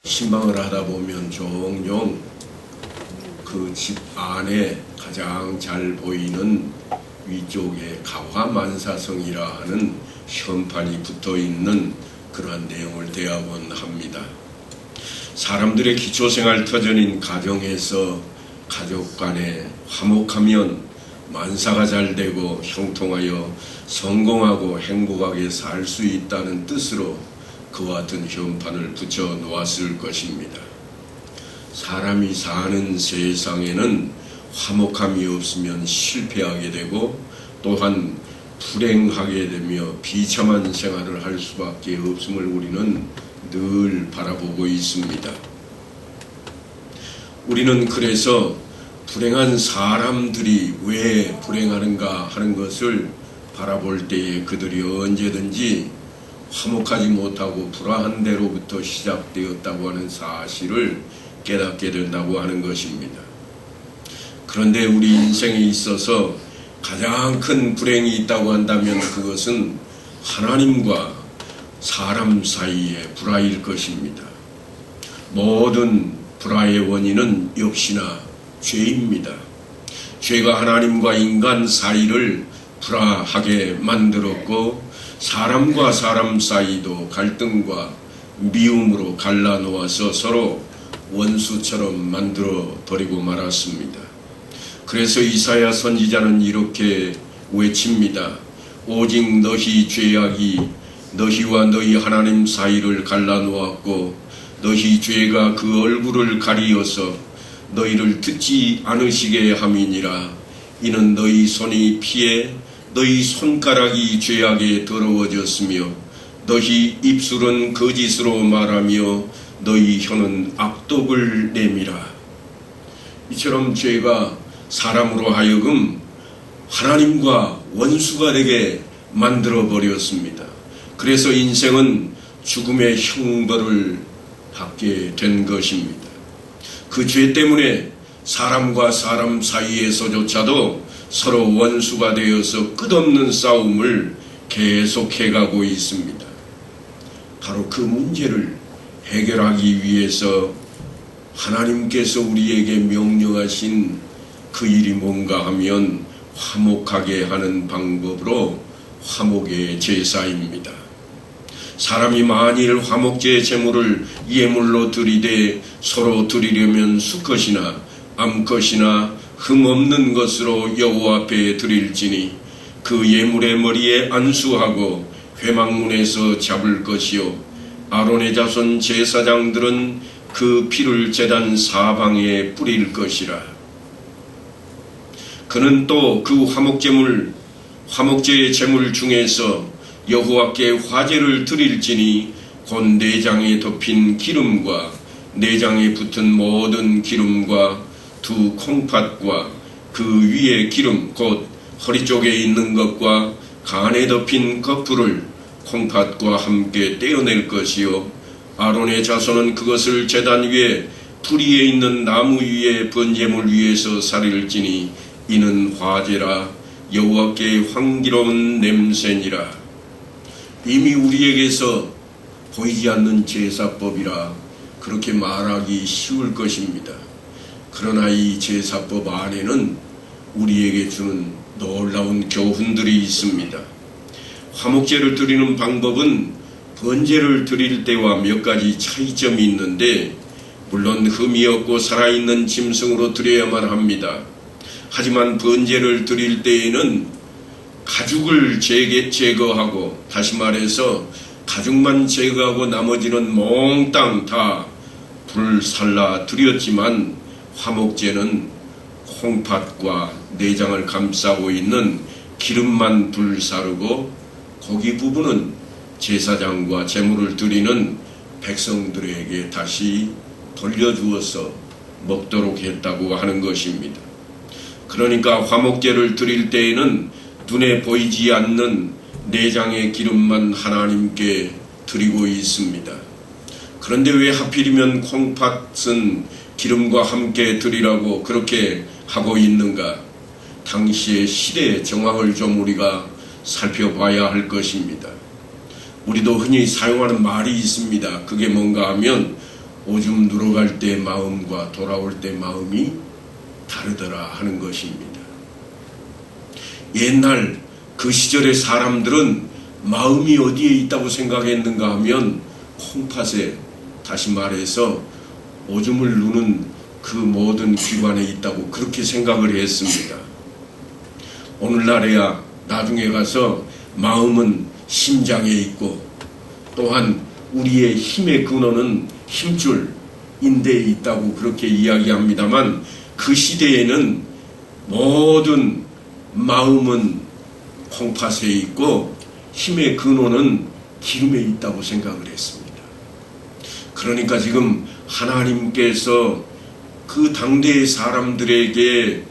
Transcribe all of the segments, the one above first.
신방을 하다 보면 종종 그 집 안에 가장 잘 보이는 위쪽에 가화만사성이라 하는 현판이 붙어 있는 그러한 내용을 대하곤 합니다. 사람들의 기초생활 터전인 가정에서 가족 간에 화목하면 만사가 잘 되고 형통하여 성공하고 행복하게 살 수 있다는 뜻으로 그와 같은 현판을 붙여 놓았을 것입니다. 사람이 사는 세상에는 화목함이 없으면 실패하게 되고 또한 불행하게 되며 비참한 생활을 할 수밖에 없음을 우리는 늘 바라보고 있습니다. 우리는 그래서 불행한 사람들이 왜 불행하는가 하는 것을 바라볼 때에 그들이 언제든지 화목하지 못하고 불화한 대로부터 시작되었다고 하는 사실을 깨닫게 된다고 하는 것입니다. 그런데 우리 인생에 있어서 가장 큰 불행이 있다고 한다면 그것은 하나님과 사람 사이의 불화일 것입니다. 모든 불화의 원인은 역시나 죄입니다. 죄가 하나님과 인간 사이를 불화하게 만들었고 사람과 사람 사이도 갈등과 미움으로 갈라놓아서 서로 원수처럼 만들어 버리고 말았습니다. 그래서 이사야 선지자는 이렇게 외칩니다. 오직 너희 죄악이 너희와 너희 하나님 사이를 갈라놓았고 너희 죄가 그 얼굴을 가리어서 너희를 듣지 않으시게 함이니라. 이는 너희 손이 피해 너희 손가락이 죄악에 더러워졌으며 너희 입술은 거짓으로 말하며 너희 혀는 악독을 내밀어. 이처럼 죄가 사람으로 하여금 하나님과 원수가 되게 만들어 버렸습니다. 그래서 인생은 죽음의 형벌을 받게 된 것입니다. 그 죄 때문에 사람과 사람 사이에서조차도 서로 원수가 되어서 끝없는 싸움을 계속해가고 있습니다. 바로 그 문제를 해결하기 위해서 하나님께서 우리에게 명령하신 그 일이 뭔가 하면 화목하게 하는 방법으로 화목의 제사입니다. 사람이 만일 화목제 제물을 예물로 드리되 서로 드리려면 수컷이나 암컷이나 흠없는 것으로 여호와 앞에 드릴지니 그 예물의 머리에 안수하고 회막문에서 잡을 것이요 아론의 자손 제사장들은 그 피를 제단 사방에 뿌릴 것이라. 그는 또 그 화목제의 제물 중에서 여호와께 화제를 드릴지니 곧 내장에 덮인 기름과 내장에 붙은 모든 기름과 두 콩팥과 그 위에 기름 곧 허리 쪽에 있는 것과 간에 덮인 거풀을 콩팥과 함께 떼어낼 것이요 아론의 자손은 그것을 제단 위에 불 위에 있는 나무 위에 번제물 위에서 살일지니 이는 화제라 여호와께 향기로운 냄새니라. 이미 우리에게서 보이지 않는 제사법이라 그렇게 말하기 쉬울 것입니다. 그러나 이 제사법 안에는 우리에게 주는 놀라운 교훈들이 있습니다. 화목제를 드리는 방법은 번제를 드릴 때와 몇 가지 차이점이 있는데 물론 흠이 없고 살아있는 짐승으로 드려야만 합니다. 하지만 번제를 드릴 때에는 가죽을 제거하고 다시 말해서 가죽만 제거하고 나머지는 몽땅 다 불살라 드렸지만 화목제는 콩팥과 내장을 감싸고 있는 기름만 불사르고 고기 부분은 제사장과 제물을 드리는 백성들에게 다시 돌려주어서 먹도록 했다고 하는 것입니다. 그러니까 화목제를 드릴 때에는 눈에 보이지 않는 내장의 기름만 하나님께 드리고 있습니다. 그런데 왜 하필이면 콩팥은 기름과 함께 드리라고 그렇게 하고 있는가? 당시의 시대 정황을 좀 우리가 살펴봐야 할 것입니다. 우리도 흔히 사용하는 말이 있습니다. 그게 뭔가 하면 오줌 누러갈 때 마음과 돌아올 때 마음이 다르더라 하는 것입니다. 옛날 그 시절의 사람들은 마음이 어디에 있다고 생각했는가 하면 콩팥에, 다시 말해서 오줌을 누는 그 모든 기관에 있다고 그렇게 생각을 했습니다. 오늘날에야 나중에 가서 마음은 심장에 있고 또한 우리의 힘의 근원은 힘줄, 인대에 있다고 그렇게 이야기합니다만 그 시대에는 모든 마음은 콩팥에 있고 힘의 근원은 기름에 있다고 생각을 했습니다. 그러니까 지금 하나님께서 그 당대의 사람들에게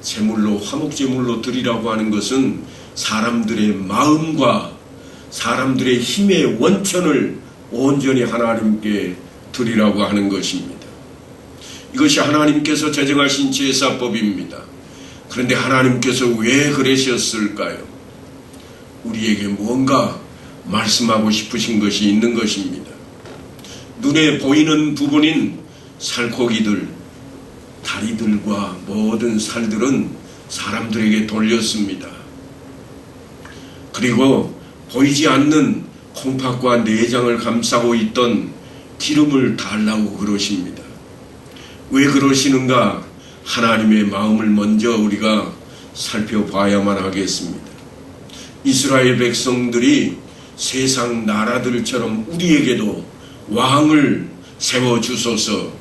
제물로, 화목제물로 드리라고 하는 것은 사람들의 마음과 사람들의 힘의 원천을 온전히 하나님께 드리라고 하는 것입니다. 이것이 하나님께서 제정하신 제사법입니다. 그런데 하나님께서 왜 그러셨을까요? 우리에게 뭔가 말씀하고 싶으신 것이 있는 것입니다. 눈에 보이는 부분인 살코기들, 다리들과 모든 살들은 사람들에게 돌렸습니다. 그리고 보이지 않는 콩팥과 내장을 감싸고 있던 기름을 달라고 그러십니다. 왜 그러시는가? 하나님의 마음을 먼저 우리가 살펴봐야만 하겠습니다. 이스라엘 백성들이 세상 나라들처럼 우리에게도 왕을 세워주소서,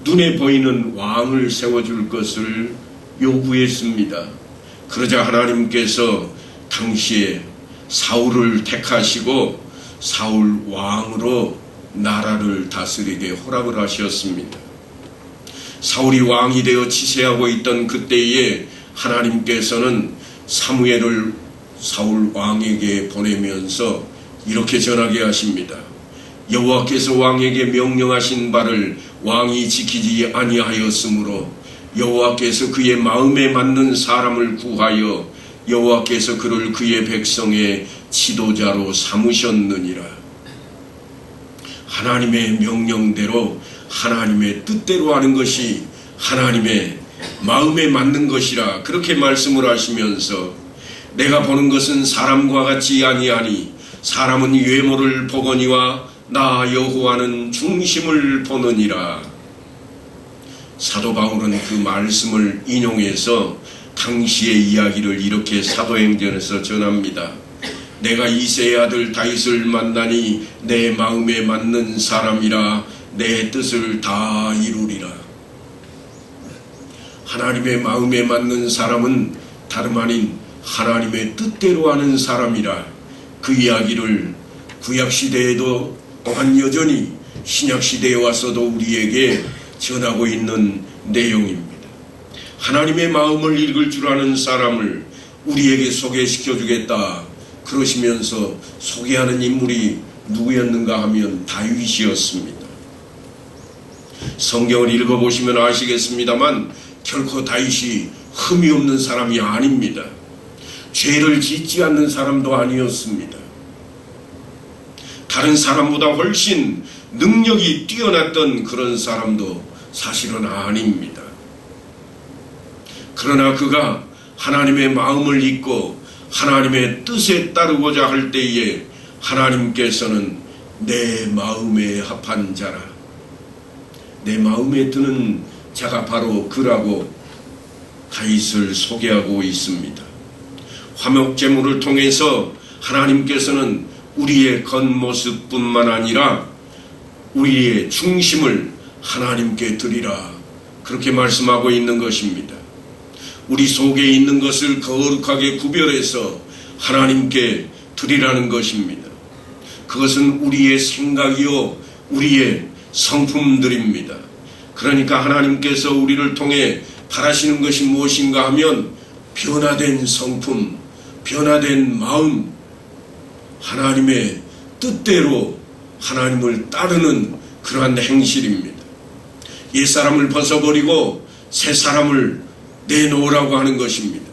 눈에 보이는 왕을 세워줄 것을 요구했습니다. 그러자 하나님께서 당시에 사울을 택하시고 사울 왕으로 나라를 다스리게 허락을 하셨습니다. 사울이 왕이 되어 치세하고 있던 그때에 하나님께서는 사무엘을 사울 왕에게 보내면서 이렇게 전하게 하십니다. 여호와께서 왕에게 명령하신 바를 왕이 지키지 아니하였으므로 여호와께서 그의 마음에 맞는 사람을 구하여 여호와께서 그를 그의 백성의 지도자로 삼으셨느니라. 하나님의 명령대로 하나님의 뜻대로 하는 것이 하나님의 마음에 맞는 것이라 그렇게 말씀을 하시면서 내가 보는 것은 사람과 같지 아니하니 사람은 외모를 보거니와 나 여호와는 중심을 보느니라. 사도 바울은 그 말씀을 인용해서 당시의 이야기를 이렇게 사도행전에서 전합니다. 내가 이새의 아들 다윗을 만나니 내 마음에 맞는 사람이라 내 뜻을 다 이루리라. 하나님의 마음에 맞는 사람은 다름 아닌 하나님의 뜻대로 하는 사람이라. 그 이야기를 구약시대에도 또한 여전히 신약시대에 와서도 우리에게 전하고 있는 내용입니다. 하나님의 마음을 읽을 줄 아는 사람을 우리에게 소개시켜 주겠다 그러시면서 소개하는 인물이 누구였는가 하면 다윗이었습니다. 성경을 읽어보시면 아시겠습니다만 결코 다윗이 흠이 없는 사람이 아닙니다. 죄를 짓지 않는 사람도 아니었습니다. 다른 사람보다 훨씬 능력이 뛰어났던 그런 사람도 사실은 아닙니다. 그러나 그가 하나님의 마음을 잊고 하나님의 뜻에 따르고자 할 때에 하나님께서는 내 마음에 합한 자라, 내 마음에 드는 자가 바로 그라고 다윗을 소개하고 있습니다. 화목제물을 통해서 하나님께서는 우리의 겉모습뿐만 아니라 우리의 중심을 하나님께 드리라 그렇게 말씀하고 있는 것입니다. 우리 속에 있는 것을 거룩하게 구별해서 하나님께 드리라는 것입니다. 그것은 우리의 생각이요 우리의 성품들입니다. 그러니까 하나님께서 우리를 통해 바라시는 것이 무엇인가 하면 변화된 성품, 변화된 마음, 하나님의 뜻대로 하나님을 따르는 그러한 행실입니다. 옛사람을 벗어버리고 새사람을 내놓으라고 하는 것입니다.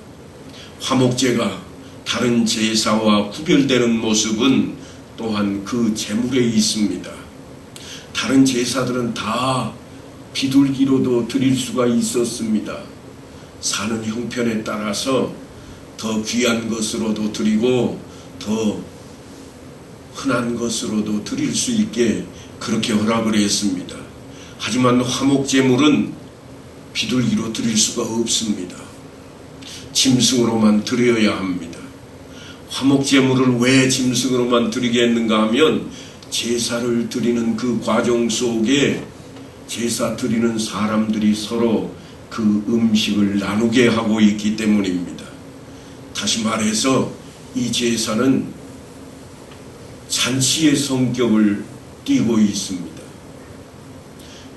화목제가 다른 제사와 구별되는 모습은 또한 그 제물에 있습니다. 다른 제사들은 다 비둘기로도 드릴 수가 있었습니다. 사는 형편에 따라서 더 귀한 것으로도 드리고 더 흔한 것으로도 드릴 수 있게 그렇게 허락을 했습니다. 하지만 화목제물은 비둘기로 드릴 수가 없습니다. 짐승으로만 드려야 합니다. 화목제물을 왜 짐승으로만 드리게 했는가 하면 제사를 드리는 그 과정 속에 제사 드리는 사람들이 서로 그 음식을 나누게 하고 있기 때문입니다. 다시 말해서 이 제사는 잔치의 성격을 띠고 있습니다.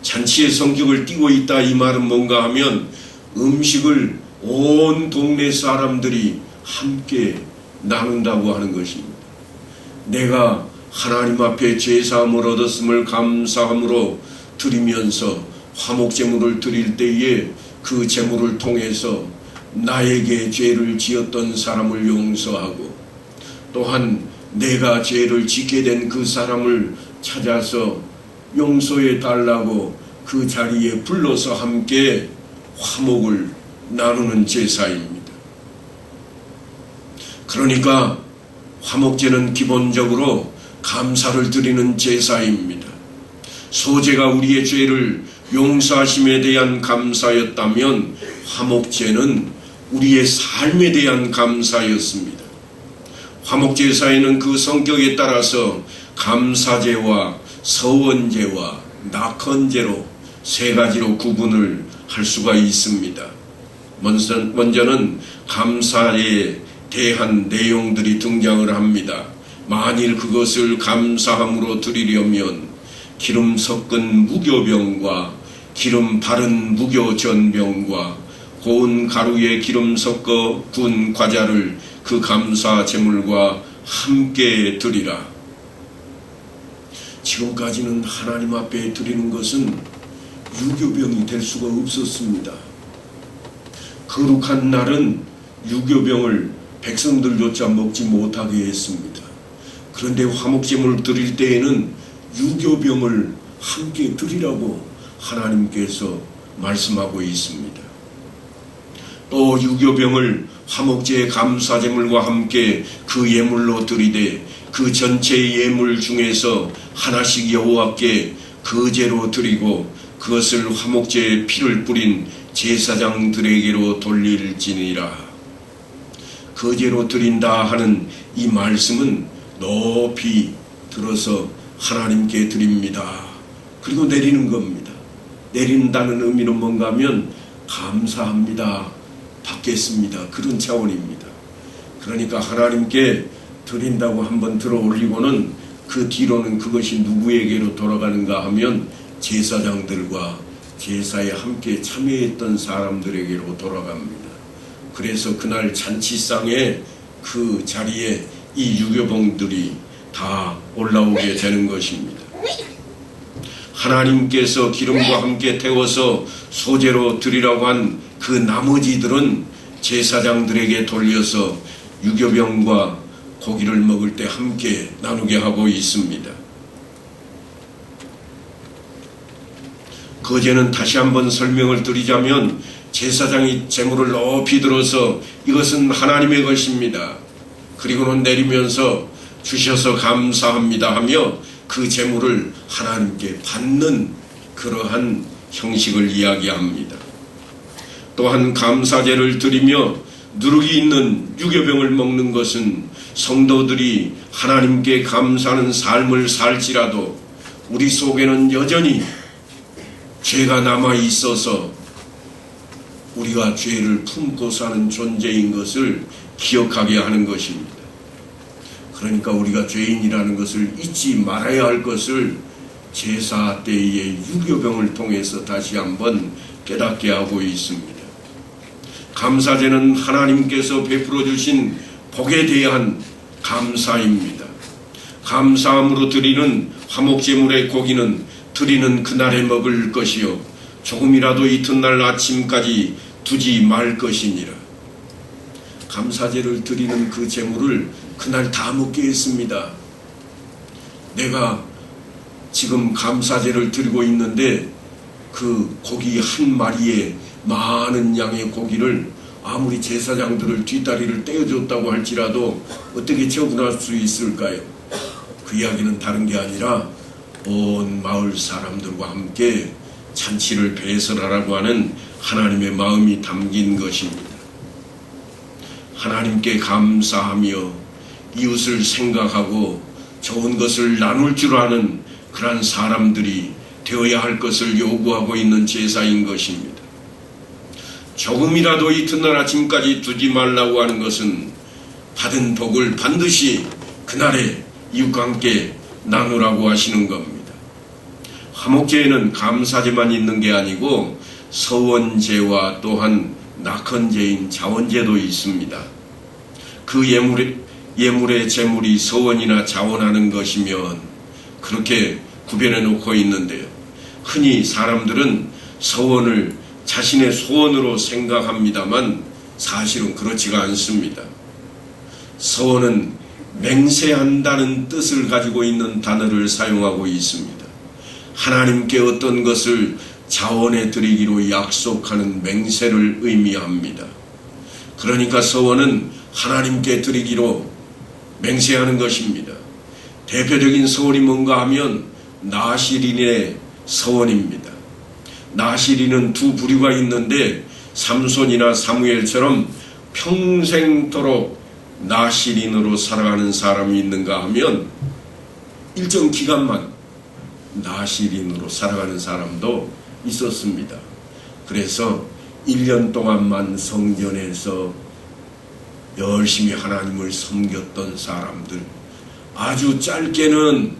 잔치의 성격을 띠고 있다 이 말은 뭔가 하면 음식을 온 동네 사람들이 함께 나눈다고 하는 것입니다. 내가 하나님 앞에 제사함을 얻었음을 감사함으로 드리면서 화목제물을 드릴 때에 그 제물을 통해서 나에게 죄를 지었던 사람을 용서하고 또한 내가 죄를 짓게 된 그 사람을 찾아서 용서해 달라고 그 자리에 불러서 함께 화목을 나누는 제사입니다. 그러니까 화목제는 기본적으로 감사를 드리는 제사입니다. 소제가 우리의 죄를 용서하심에 대한 감사였다면 화목제는 우리의 삶에 대한 감사였습니다. 화목제사에는 그 성격에 따라서 감사제와 서원제와 낙헌제로 세 가지로 구분을 할 수가 있습니다. 먼저는 감사에 대한 내용들이 등장을 합니다. 만일 그것을 감사함으로 드리려면 기름 섞은 무교병과 기름 바른 무교전병과 고운 가루에 기름 섞어 구운 과자를 그 감사 제물과 함께 드리라. 지금까지는 하나님 앞에 드리는 것은 유교병이 될 수가 없었습니다. 거룩한 날은 유교병을 백성들조차 먹지 못하게 했습니다. 그런데 화목제물을 드릴 때에는 유교병을 함께 드리라고 하나님께서 말씀하고 있습니다. 또 유교병을 화목제의 감사제물과 함께 그 예물로 드리되 그 전체 예물 중에서 하나씩 여호와께 거제로 드리고 그것을 화목제에 피를 뿌린 제사장들에게로 돌릴지니라. 거제로 드린다 하는 이 말씀은 높이 들어서 하나님께 드립니다. 그리고 내리는 겁니다. 내린다는 의미는 뭔가 하면 감사합니다. 받겠습니다. 그런 차원입니다. 그러니까 하나님께 드린다고 한번 들어 올리고는 그 뒤로는 그것이 누구에게로 돌아가는가 하면 제사장들과 제사에 함께 참여했던 사람들에게로 돌아갑니다. 그래서 그날 잔치상에 그 자리에 이 유교병들이 다 올라오게 되는 것입니다. 하나님께서 기름과 함께 태워서 소제로 드리라고 한 그 나머지들은 제사장들에게 돌려서 유교병과 고기를 먹을 때 함께 나누게 하고 있습니다. 거제는 다시 한번 설명을 드리자면 제사장이 제물을 높이 들어서 이것은 하나님의 것입니다. 그리고는 내리면서 주셔서 감사합니다 하며 그 제물을 하나님께 받는 그러한 형식을 이야기합니다. 또한 감사제를 드리며 누룩이 있는 유교병을 먹는 것은 성도들이 하나님께 감사하는 삶을 살지라도 우리 속에는 여전히 죄가 남아 있어서 우리가 죄를 품고 사는 존재인 것을 기억하게 하는 것입니다. 그러니까 우리가 죄인이라는 것을 잊지 말아야 할 것을 제사 때의 유교병을 통해서 다시 한번 깨닫게 하고 있습니다. 감사제는 하나님께서 베풀어 주신 복에 대한 감사입니다. 감사함으로 드리는 화목제물의 고기는 드리는 그날에 먹을 것이요 조금이라도 이튿날 아침까지 두지 말 것이니라. 감사제를 드리는 그 제물을 그날 다 먹게 했습니다. 내가 지금 감사제를 드리고 있는데 그 고기 한 마리에 많은 양의 고기를 아무리 제사장들을 뒷다리를 떼어줬다고 할지라도 어떻게 처분할 수 있을까요? 그 이야기는 다른 게 아니라 온 마을 사람들과 함께 잔치를 배설하라고 하는 하나님의 마음이 담긴 것입니다. 하나님께 감사하며 이웃을 생각하고 좋은 것을 나눌 줄 아는 그러한 사람들이 되어야 할 것을 요구하고 있는 제사인 것입니다. 조금이라도 이튿날 아침까지 두지 말라고 하는 것은 받은 복을 반드시 그날에 이웃과 함께 나누라고 하시는 겁니다. 화목제에는 감사제만 있는 게 아니고 서원제와 또한 낙헌제인 자원제도 있습니다. 그 예물의 제물이 서원이나 자원하는 것이면 그렇게 구별해 놓고 있는데요. 흔히 사람들은 서원을 자신의 소원으로 생각합니다만 사실은 그렇지가 않습니다. 서원은 맹세한다는 뜻을 가지고 있는 단어를 사용하고 있습니다. 하나님께 어떤 것을 자원해 드리기로 약속하는 맹세를 의미합니다. 그러니까 서원은 하나님께 드리기로 맹세하는 것입니다. 대표적인 서원이 뭔가 하면 나시린의 서원입니다. 나시린은 두 부류가 있는데 삼손이나 사무엘처럼 평생토록 나시린으로 살아가는 사람이 있는가 하면 일정 기간만 나시린으로 살아가는 사람도 있었습니다. 그래서 1년 동안만 성전에서 열심히 하나님을 섬겼던 사람들, 아주 짧게는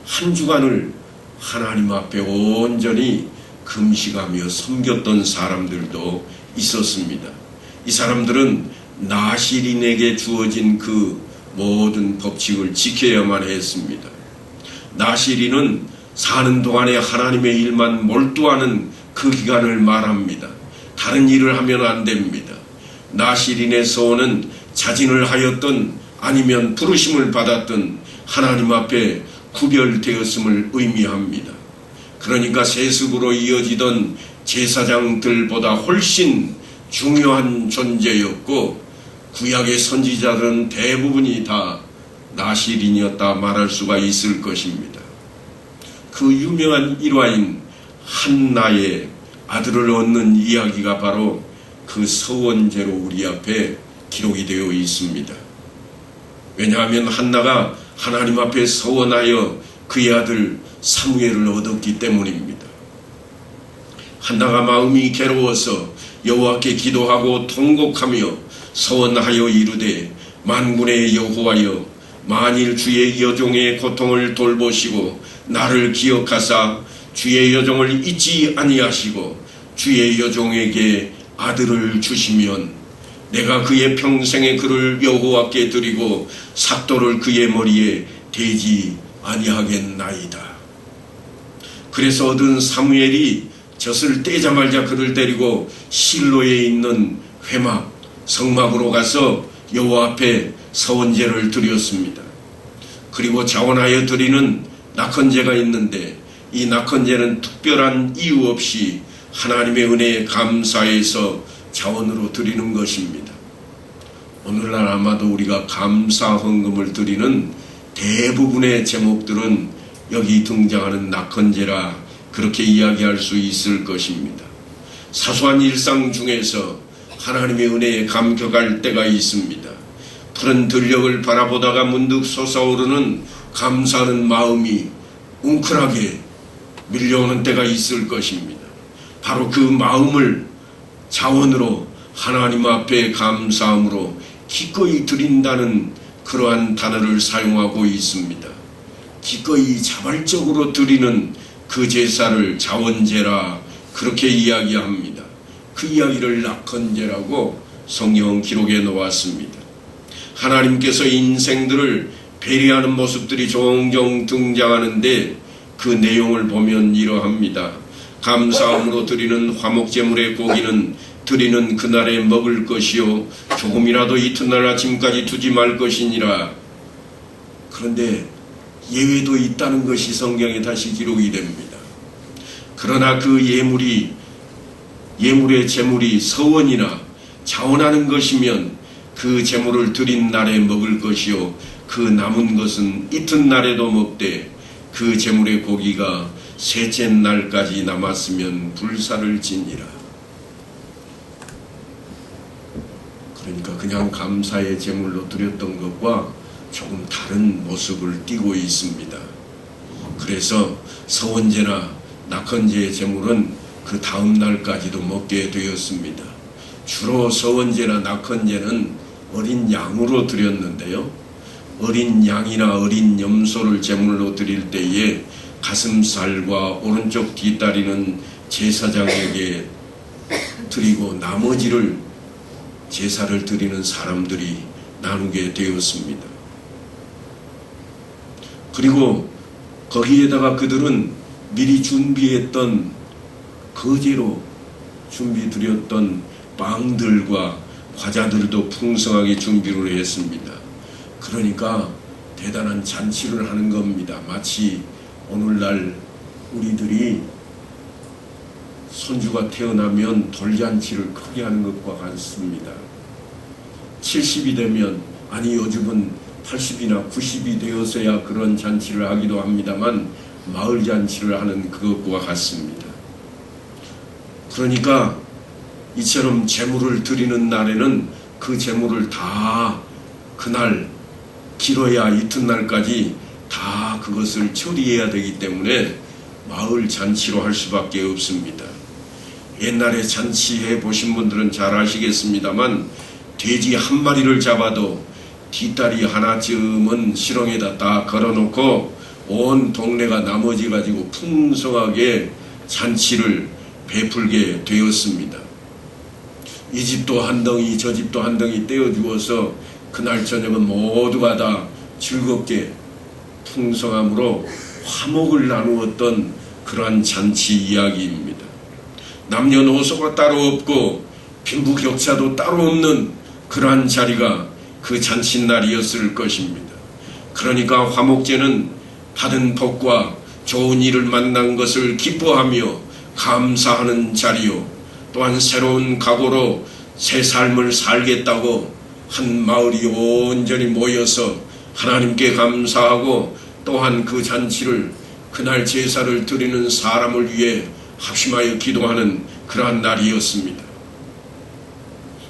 한 주간을 하나님 앞에 온전히 금식하며 섬겼던 사람들도 있었습니다. 이 사람들은 나시린에게 주어진 그 모든 법칙을 지켜야만 했습니다. 나시린은 사는 동안에 하나님의 일만 몰두하는 그 기간을 말합니다. 다른 일을 하면 안 됩니다. 나시린의 서원은 자진을 하였던 아니면 부르심을 받았던 하나님 앞에 구별되었음을 의미합니다. 그러니까 세습으로 이어지던 제사장들보다 훨씬 중요한 존재였고 구약의 선지자들은 대부분이 다 나시린이었다 말할 수가 있을 것입니다. 그 유명한 일화인 한나의 아들을 얻는 이야기가 바로 그 서원제로 우리 앞에 기록이 되어 있습니다. 왜냐하면 한나가 하나님 앞에 서원하여 그의 아들 사무엘을 얻었기 때문입니다. 한나가 마음이 괴로워서 여호와께 기도하고 통곡하며 서원하여 이르되 만군의 여호와여, 만일 주의 여종의 고통을 돌보시고 나를 기억하사 주의 여종을 잊지 아니하시고 주의 여종에게 아들을 주시면 내가 그의 평생의 그를 여호와께 드리고 삭도를 그의 머리에 대지 아니하겠나이다. 그래서 얻은 사무엘이 젖을 떼자마자 그를 데리고 실로에 있는 회막 성막으로 가서 여호와 앞에 서원제를 드렸습니다. 그리고 자원하여 드리는 낙헌제가 있는데 이 낙헌제는 특별한 이유 없이 하나님의 은혜에 감사해서 자원으로 드리는 것입니다. 오늘날 아마도 우리가 감사 헌금을 드리는 대부분의 제목들은 여기 등장하는 낙헌제라 그렇게 이야기할 수 있을 것입니다. 사소한 일상 중에서 하나님의 은혜에 감격할 때가 있습니다. 푸른 들녘을 바라보다가 문득 솟아오르는 감사하는 마음이 웅크하게 밀려오는 때가 있을 것입니다. 바로 그 마음을 자원으로 하나님 앞에 감사함으로 기꺼이 드린다는 그러한 단어를 사용하고 있습니다. 기꺼이 자발적으로 드리는 그 제사를 자원제라 그렇게 이야기합니다. 그 이야기를 낙헌제라고 성경 기록에 놓았습니다. 하나님께서 인생들을 배려하는 모습들이 종종 등장하는데 그 내용을 보면 이러합니다. 감사함으로 드리는 화목제물의 고기는 드리는 그날에 먹을 것이요 조금이라도 이튿날 아침까지 두지 말 것이니라. 그런데 예외도 있다는 것이 성경에 다시 기록이 됩니다. 그러나 그 예물의 제물이 서원이나 자원하는 것이면 그 제물을 드린 날에 먹을 것이요 그 남은 것은 이튿날에도 먹되 그 제물의 고기가 셋째 날까지 남았으면 불사를 지니라. 그러니까 그냥 감사의 제물로 드렸던 것과 조금 다른 모습을 띠고 있습니다. 그래서 서원제나 낙헌제의 제물은 그 다음 날까지도 먹게 되었습니다. 주로 서원제나 낙헌제는 어린 양으로 드렸는데요. 어린 양이나 어린 염소를 제물로 드릴 때에 가슴살과 오른쪽 뒷다리는 제사장에게 드리고 나머지를 제사를 드리는 사람들이 나누게 되었습니다. 그리고 거기에다가 그들은 미리 준비했던 거제로 준비 드렸던 빵들과 과자들도 풍성하게 준비를 했습니다. 그러니까 대단한 잔치를 하는 겁니다. 마치 오늘날 우리들이 손주가 태어나면 돌잔치를 크게 하는 것과 같습니다. 70이 되면, 아니 요즘은 80이나 90이 되어서야 그런 잔치를 하기도 합니다만 마을 잔치를 하는 그것과 같습니다. 그러니까 이처럼 제물을 드리는 날에는 그 제물을 다 그날 길어야 이튿날까지 다 그것을 처리해야 되기 때문에 마을 잔치로 할 수밖에 없습니다. 옛날에 잔치해 보신 분들은 잘 아시겠습니다만 돼지 한 마리를 잡아도 뒷다리 하나쯤은 시렁에다 딱 걸어놓고 온 동네가 나머지 가지고 풍성하게 잔치를 베풀게 되었습니다. 이 집도 한 덩이 저 집도 한 덩이 떼어주어서 그날 저녁은 모두가 다 즐겁게 풍성함으로 화목을 나누었던 그러한 잔치 이야기입니다. 남녀노소가 따로 없고 빈부격차도 따로 없는 그러한 자리가 그 잔칫날이었을 것입니다. 그러니까 화목제는 받은 복과 좋은 일을 만난 것을 기뻐하며 감사하는 자리요, 또한 새로운 각오로 새 삶을 살겠다고 한 마을이 온전히 모여서 하나님께 감사하고 또한 그 잔치를, 그날 제사를 드리는 사람을 위해 합심하여 기도하는 그러한 날이었습니다.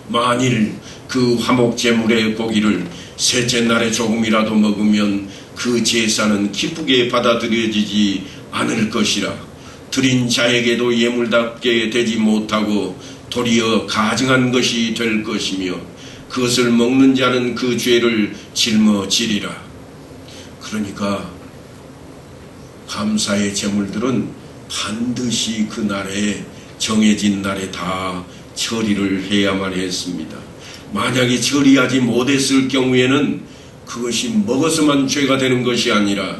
만일 그 화목제물의 고기를 셋째 날에 조금이라도 먹으면 그 제사는 기쁘게 받아들여지지 않을 것이라 드린 자에게도 예물답게 되지 못하고 도리어 가증한 것이 될 것이며 그것을 먹는 자는 그 죄를 짊어지리라. 그러니까 감사의 제물들은 반드시 그 날에, 정해진 날에 다 처리를 해야만 했습니다. 만약에 처리하지 못했을 경우에는 그것이 먹어서만 죄가 되는 것이 아니라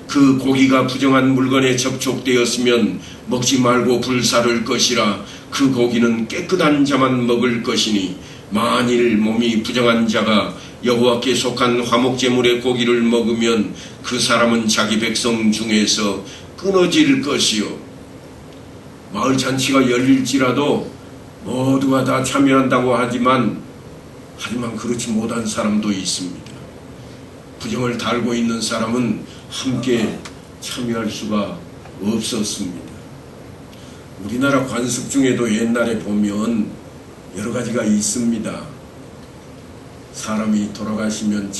그 고기가 부정한 물건에 접촉되었으면 먹지 말고 불사를 것이라 그 고기는 깨끗한 자만 먹을 것이니 만일 몸이 부정한 자가 여호와께 속한 화목제물의 고기를 먹으면 그 사람은 자기 백성 중에서 끊어질 것이요, 마을 잔치가 열릴지라도 모두가 다 참여한다고 하지만 그렇지 못한 사람도 있습니다. 부정을 달고 있는 사람은 함께 참여할 수가 없었습니다. 우리나라 관습 중에도 옛날에 보면 여러 가지가 있습니다. 사람이 돌아가시면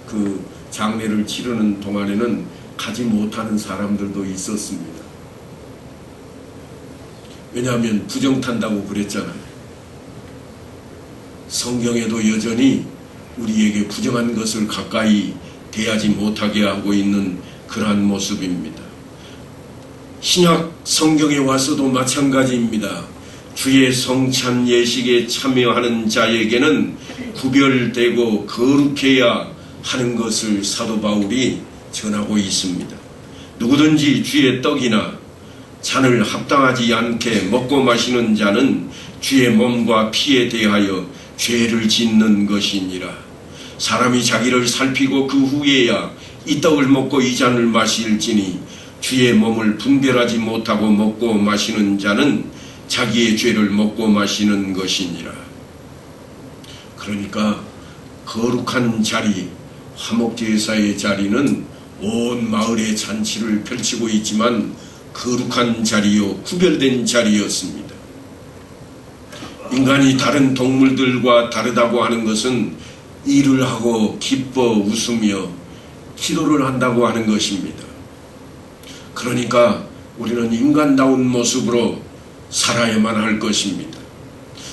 그 장례를 치르는 동안에는 가지 못하는 사람들도 있었습니다. 왜냐하면 부정 탄다고 그랬잖아요. 성경에도 여전히 우리에게 부정한 것을 가까이 대하지 못하게 하고 있는 그러한 모습입니다. 신약 성경에 와서도 마찬가지입니다. 주의 성찬 예식에 참여하는 자에게는 구별되고 거룩해야 하는 것을 사도 바울이 전하고 있습니다. 누구든지 주의 떡이나 잔을 합당하지 않게 먹고 마시는 자는 주의 몸과 피에 대하여 죄를 짓는 것이니라. 사람이 자기를 살피고 그 후에야 이 떡을 먹고 이 잔을 마실지니 주의 몸을 분별하지 못하고 먹고 마시는 자는 자기의 죄를 먹고 마시는 것이니라. 그러니까 거룩한 자리, 화목제사의 자리는 온 마을의 잔치를 펼치고 있지만 거룩한 자리요, 구별된 자리였습니다. 인간이 다른 동물들과 다르다고 하는 것은 일을 하고 기뻐 웃으며 기도를 한다고 하는 것입니다. 그러니까 우리는 인간다운 모습으로 살아야만 할 것입니다.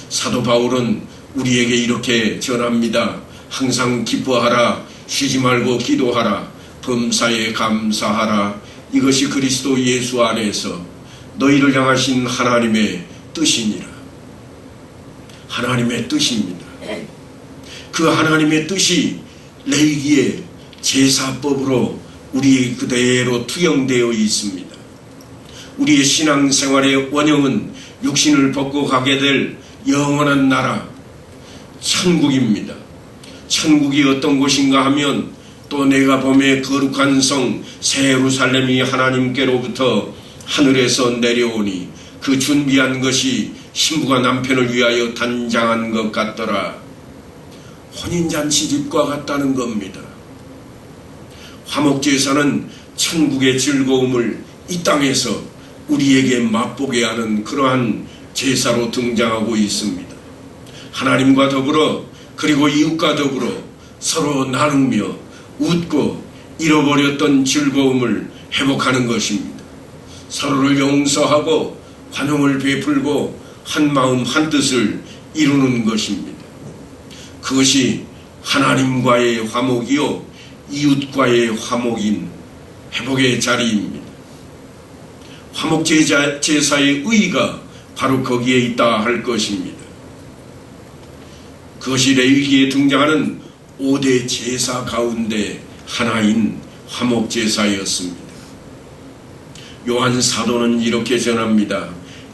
사도 바울은 우리에게 이렇게 전합니다. 항상 기뻐하라, 쉬지 말고 기도하라, 범사에 감사하라. 이것이 그리스도 예수 안에서 너희를 향하신 하나님의 뜻이니라. 하나님의 뜻입니다. 그 하나님의 뜻이 레위기의 제사법으로 우리 그대로 투영되어 있습니다. 우리의 신앙생활의 원형은 육신을 벗고 가게 될 영원한 나라, 천국입니다. 천국이 어떤 곳인가 하면 또 내가 봄에 거룩한 성 새 예루살렘이 하나님께로부터 하늘에서 내려오니 그 준비한 것이 신부가 남편을 위하여 단장한 것 같더라. 혼인잔치집과 같다는 겁니다. 화목제사는 천국의 즐거움을 이 땅에서 우리에게 맛보게 하는 그러한 제사로 등장하고 있습니다. 하나님과 더불어 그리고 이웃과 더불어 서로 나누며 웃고 잃어버렸던 즐거움을 회복하는 것입니다. 서로를 용서하고 관용을 베풀고 한 마음 한 뜻을 이루는 것입니다. 그것이 하나님과의 화목이요 이웃과의 화목인 회복의 자리입니다. 화목제사의 의의가 바로 거기에 있다 할 것입니다. 그것이 레위기에 등장하는 5대 제사 가운데 하나인 화목제사였습니다. 요한 사도는 이렇게 전합니다.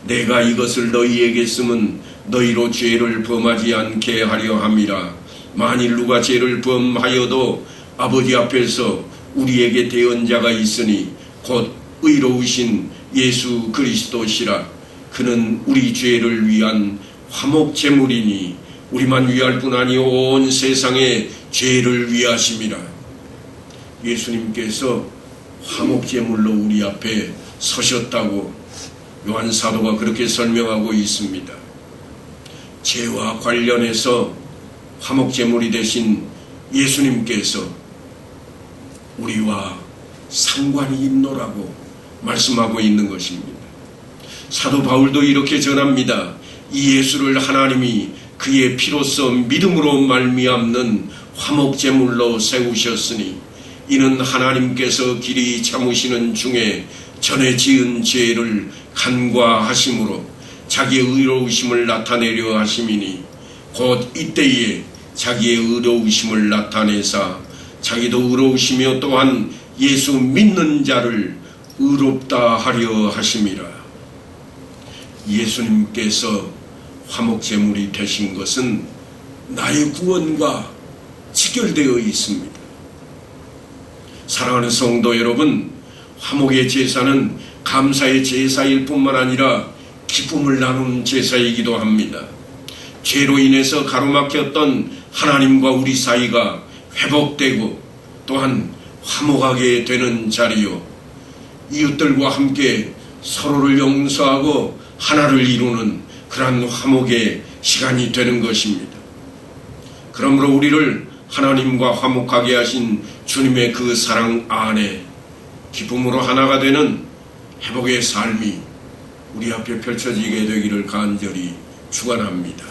내가 이것을 너희에게 쓰면 너희로 죄를 범하지 않게 하려 함이라. 만일 누가 죄를 범하여도 아버지 앞에서 우리에게 대언자가 있으니 곧 의로우신 예수 그리스도시라. 그는 우리 죄를 위한 화목제물이니 우리만 위할 뿐 아니 온 세상의 죄를 위하심이라. 예수님께서 화목제물로 우리 앞에 서셨다고 요한 사도가 그렇게 설명하고 있습니다. 죄와 관련해서 화목제물이 되신 예수님께서 우리와 상관이 있노라고 말씀하고 있는 것입니다. 사도 바울도 이렇게 전합니다. 이 예수를 하나님이 그의 피로써 믿음으로 말미암는 화목제물로 세우셨으니 이는 하나님께서 길이 참으시는 중에 전에 지은 죄를 간과하심으로 자기의 의로우심을 나타내려 하심이니 곧 이때에 자기의 의로우심을 나타내사 자기도 의로우시며 또한 예수 믿는 자를 의롭다 하려 하심이라. 예수님께서 화목제물이 되신 것은 나의 구원과 직결되어 있습니다. 사랑하는 성도 여러분, 화목의 제사는 감사의 제사일 뿐만 아니라 기쁨을 나누는 제사이기도 합니다. 죄로 인해서 가로막혔던 하나님과 우리 사이가 회복되고 또한 화목하게 되는 자리요, 이웃들과 함께 서로를 용서하고 하나를 이루는 그러한 화목의 시간이 되는 것입니다. 그러므로 우리를 하나님과 화목하게 하신 주님의 그 사랑 안에 기쁨으로 하나가 되는 회복의 삶이 우리 앞에 펼쳐지게 되기를 간절히 축원합니다.